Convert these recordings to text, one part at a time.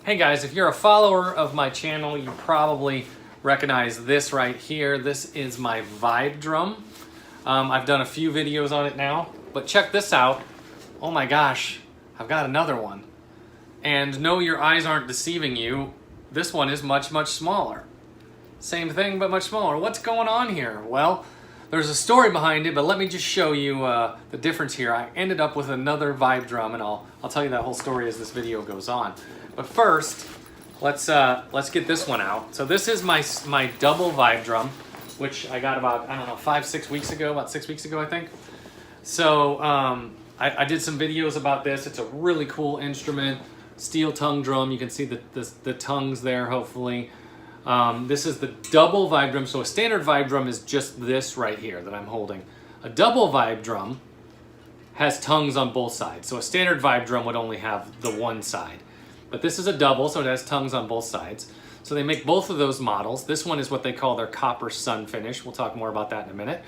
Hey guys, if you're a follower of my channel, you probably recognize this right here. This is my VibeDrum. I've done a few videos on it now, but check this out. Oh my gosh, I've got another one. And no, your eyes aren't deceiving you. This one is much, much smaller. Same thing, but much smaller. What's going on here? Well, there's a story behind it, but let me just show you the difference here. I ended up with another VibeDrum, and I'll tell you that whole story as this video goes on. But first, let's get this one out. So this is my double VibeDrum, which I got about, I don't know, 5-6 weeks ago, about 6 weeks ago, I think. So I did some videos about this. It's a really cool instrument, steel tongue drum. You can see the tongues there, hopefully. This is the double VibeDrum. So a standard VibeDrum is just this right here that I'm holding. A double VibeDrum has tongues on both sides. So a standard VibeDrum would only have the one side. But this is a double, so it has tongues on both sides. So they make both of those models. This one is what they call their copper sun finish. We'll talk more about that in a minute.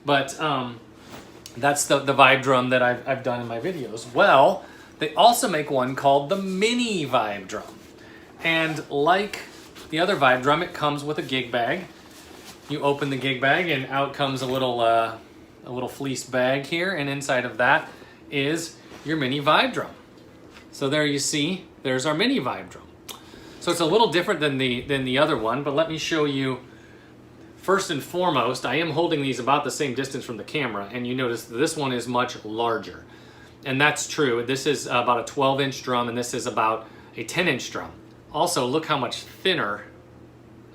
But that's the VibeDrum that I've done in my videos. Well, they also make one called the mini VibeDrum. And like the other VibeDrum, it comes with a gig bag. You open the gig bag and out comes a little fleece bag here, and inside of that is your mini VibeDrum. So there you see, there's our mini VibeDrum. So it's a little different than the other one, but let me show you. First and foremost, I am holding these about the same distance from the camera, and you notice this one is much larger. And that's true. This is about a 12-inch drum, and this is about a 10-inch drum. Also, look how much thinner.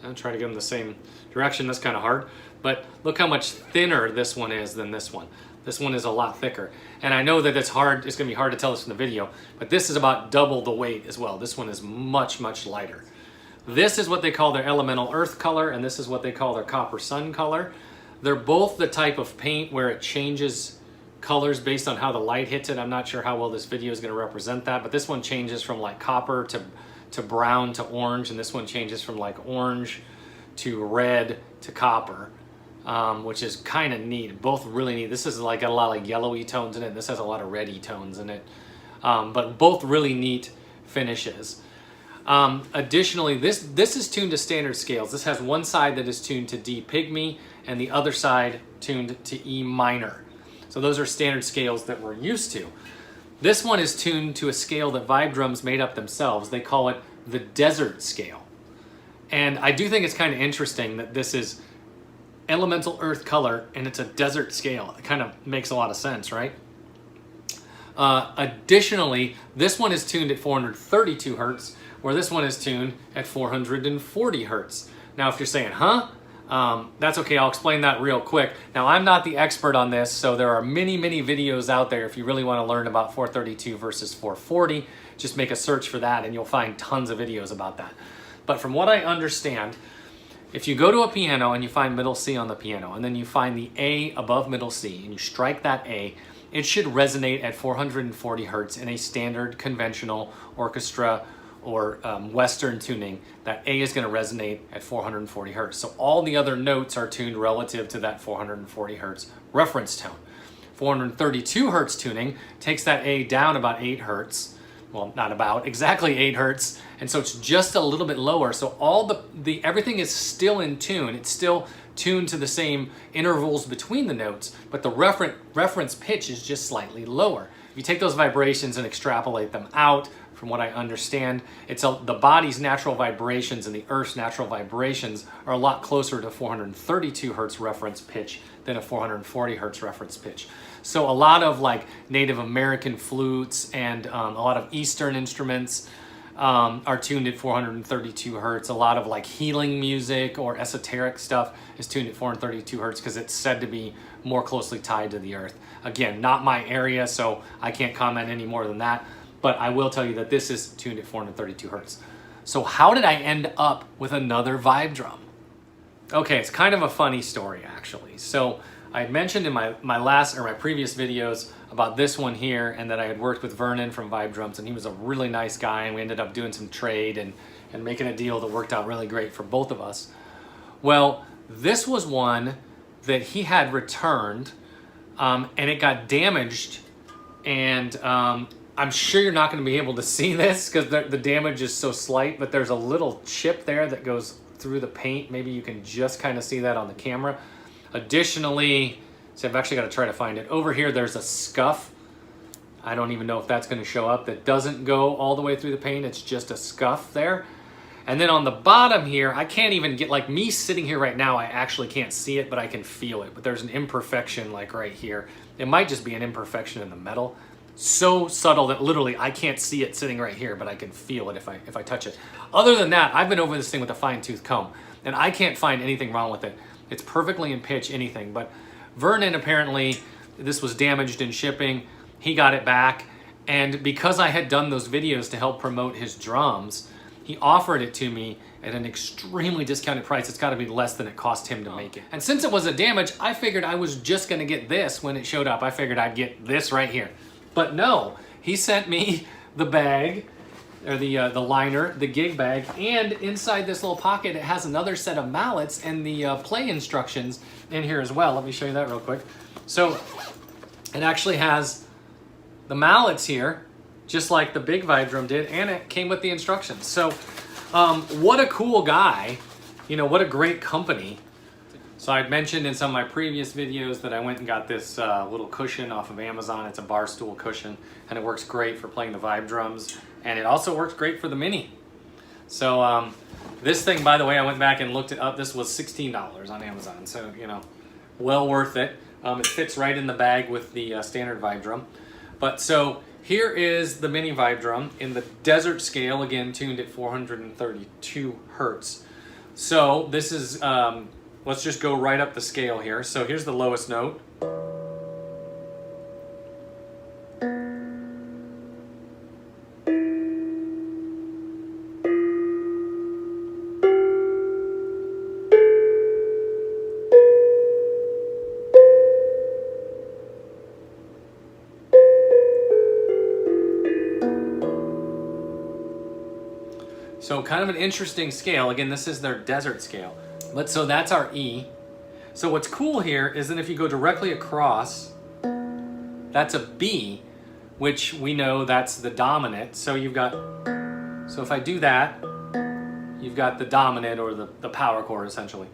I'll try to get them the same direction. That's kind of hard. But look how much thinner this one is than this one. This one is a lot thicker. And I know that it's hard. It's going to be hard to tell this from the video. But this is about double the weight as well. This one is much, much lighter. This is what they call their elemental earth color, and this is what they call their copper sun color. They're both the type of paint where it changes colors based on how the light hits it. I'm not sure how well this video is going to represent that, but this one changes from like copper to brown to orange, and this one changes from like orange to red to copper, which is kind of neat. Both really neat. This is like got a lot of yellowy tones in it. This has a lot of reddy tones in it, but both really neat finishes. Additionally, this is tuned to standard scales. This has one side that is tuned to D pygmy and the other side tuned to E minor. So those are standard scales that we're used to. This one is tuned to a scale that VibeDrums made up themselves. They call it the desert scale. And I do think it's kind of interesting that this is elemental earth color and it's a desert scale. It kind of makes a lot of sense, right? Additionally, this one is tuned at 432 hertz, where this one is tuned at 440 hertz. Now, if you're saying, huh? That's okay, I'll explain that real quick. Now, I'm not the expert on this, so there are many, many videos out there if you really want to learn about 432 versus 440. Just make a search for that and you'll find tons of videos about that. But from what I understand, if you go to a piano and you find middle C on the piano, and then you find the A above middle C, and you strike that A, it should resonate at 440 hertz in a standard conventional orchestra or Western tuning. That A is going to resonate at 440 hertz. So all the other notes are tuned relative to that 440 hertz reference tone. 432 hertz tuning takes that A down about 8 hertz. Well, not about, exactly 8 hertz. And so it's just a little bit lower. So all everything is still in tune. It's still tuned to the same intervals between the notes, but the reference pitch is just slightly lower. If you take those vibrations and extrapolate them out, from what I understand, the body's natural vibrations and the Earth's natural vibrations are a lot closer to 432 hertz reference pitch than a 440 hertz reference pitch. So a lot of like Native American flutes and a lot of Eastern instruments are tuned at 432 hertz. A lot of like healing music or esoteric stuff is tuned at 432 hertz because it's said to be more closely tied to the Earth. Again, not my area, so I can't comment any more than that. But I will tell you that this is tuned at 432 hertz. So how did I end up with another VibeDrum? Okay, it's kind of a funny story actually. So I had mentioned in my previous videos about this one here, and that I had worked with Vernon from VibeDrums, and he was a really nice guy, and we ended up doing some trade and making a deal that worked out really great for both of us. Well, this was one that he had returned, and it got damaged, and I'm sure you're not going to be able to see this because the damage is so slight, but there's a little chip there that goes through the paint. Maybe you can just kind of see that on the camera. Additionally, so I've actually got to try to find it. Over here, there's a scuff. I don't even know if that's going to show up. That doesn't go all the way through the paint. It's just a scuff there. And then on the bottom here, I can't even get, like me sitting here right now, I actually can't see it, but I can feel it. But there's an imperfection like right here. It might just be an imperfection in the metal. So subtle that literally I can't see it sitting right here, but I can feel it if I touch it. Other than that, I've been over this thing with a fine-tooth comb, and I can't find anything wrong with it. It's perfectly in pitch, anything. But Vernon, apparently, this was damaged in shipping. He got it back, and because I had done those videos to help promote his drums, he offered it to me at an extremely discounted price. It's got to be less than it cost him to make it. And since it was a damage, I figured I was just going to get this when it showed up. I figured I'd get this right here. But no, he sent me the bag, or the liner, the gig bag, and inside this little pocket, it has another set of mallets and the play instructions in here as well. Let me show you that real quick. So it actually has the mallets here, just like the big VibeDrum did, and it came with the instructions. So what a cool guy, you know, what a great company. So I'd mentioned in some of my previous videos that I went and got this little cushion off of Amazon. It's a bar stool cushion, and it works great for playing the VibeDrums, and it also works great for the Mini. So this thing, by the way, I went back and looked it up. This was $16 on Amazon, so, you know, well worth it. It fits right in the bag with the standard VibeDrum. But so here is the Mini VibeDrum in the desert scale, again, tuned at 432 Hertz. So this is, let's just go right up the scale here. So here's the lowest note. So kind of an interesting scale. Again, this is their desert scale. But so that's our E. So what's cool here is that if you go directly across, that's a B, which we know that's the dominant. So you've got, so if I do that, you've got the dominant, or the power chord essentially.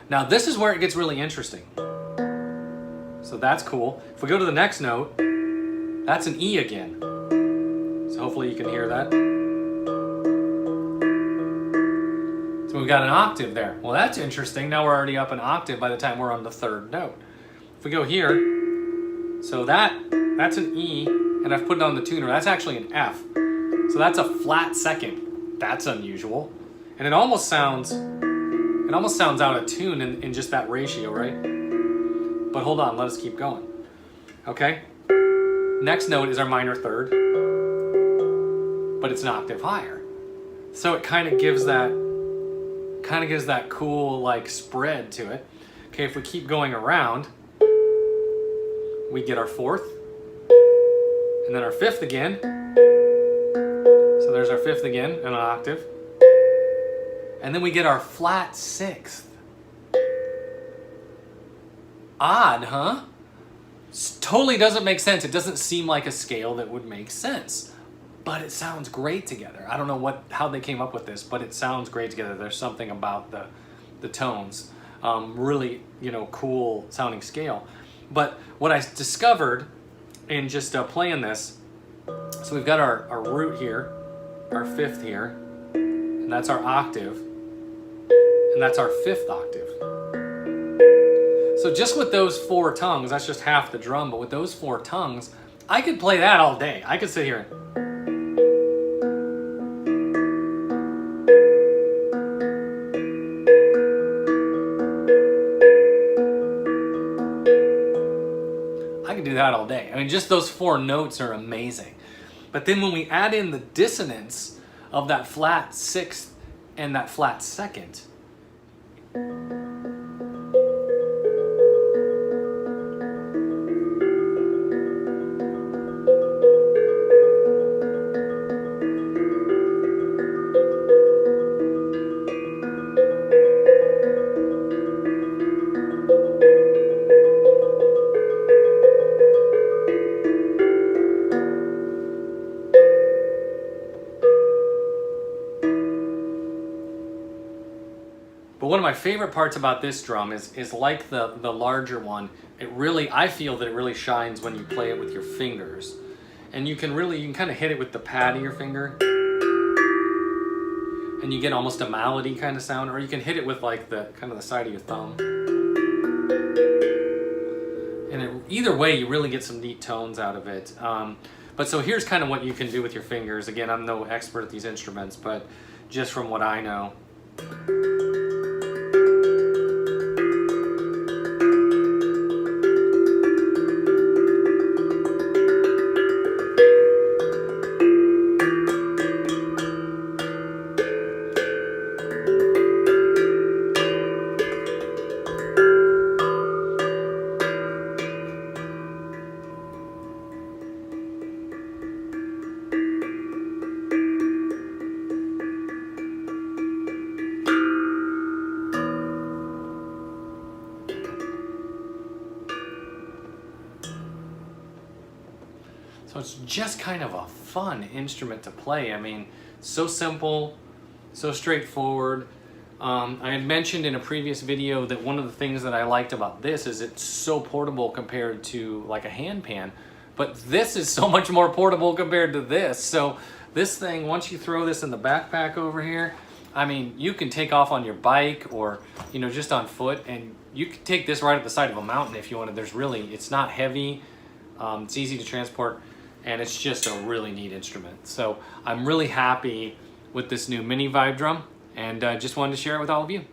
Now this is where it gets really interesting. So that's cool. If we go to the next note, that's an E again. So hopefully you can hear that. We've got an octave there. Well, that's interesting. Now we're already up an octave by the time we're on the third note. If we go here, so that's an E, and I've put it on the tuner. That's actually an F. So that's a flat second. That's unusual. And it almost sounds out of tune in just that ratio, right? But hold on, let us keep going. Okay? Next note is our minor third, but it's an octave higher. So it kind of gives that cool like spread to it. Okay, if we keep going around, we get our fourth, and then our fifth again. So there's our fifth again in an octave. And then we get our flat sixth. Odd, huh? Totally doesn't make sense. It doesn't seem like a scale that would make sense. But it sounds great together. I don't know how they came up with this, but it sounds great together. There's something about the tones. Really, you know, cool sounding scale. But what I discovered in just playing this, so we've got our root here, our fifth here, and that's our octave, and that's our fifth octave. So just with those four tongues, that's just half the drum, but with those four tongues, I could play that all day. I could sit here and do that all day. I mean, just those four notes are amazing. But then when we add in the dissonance of that flat sixth and that flat second, But one of my favorite parts about this drum is like the larger one, I feel that it really shines when you play it with your fingers. And you can kind of hit it with the pad of your finger, and you get almost a malady kind of sound, or you can hit it with like the side of your thumb. And either way, you really get some neat tones out of it. But so here's kind of what you can do with your fingers. Again, I'm no expert at these instruments, but just from what I know. So it's just kind of a fun instrument to play. I mean, so simple, so straightforward. I had mentioned in a previous video that one of the things that I liked about this is it's so portable compared to like a handpan, but this is so much more portable compared to this. So this thing, once you throw this in the backpack over here, I mean, you can take off on your bike or, you know, just on foot, and you can take this right at the side of a mountain if you wanted. It's not heavy, it's easy to transport, and it's just a really neat instrument. So I'm really happy with this new mini VibeDrum, and just wanted to share it with all of you.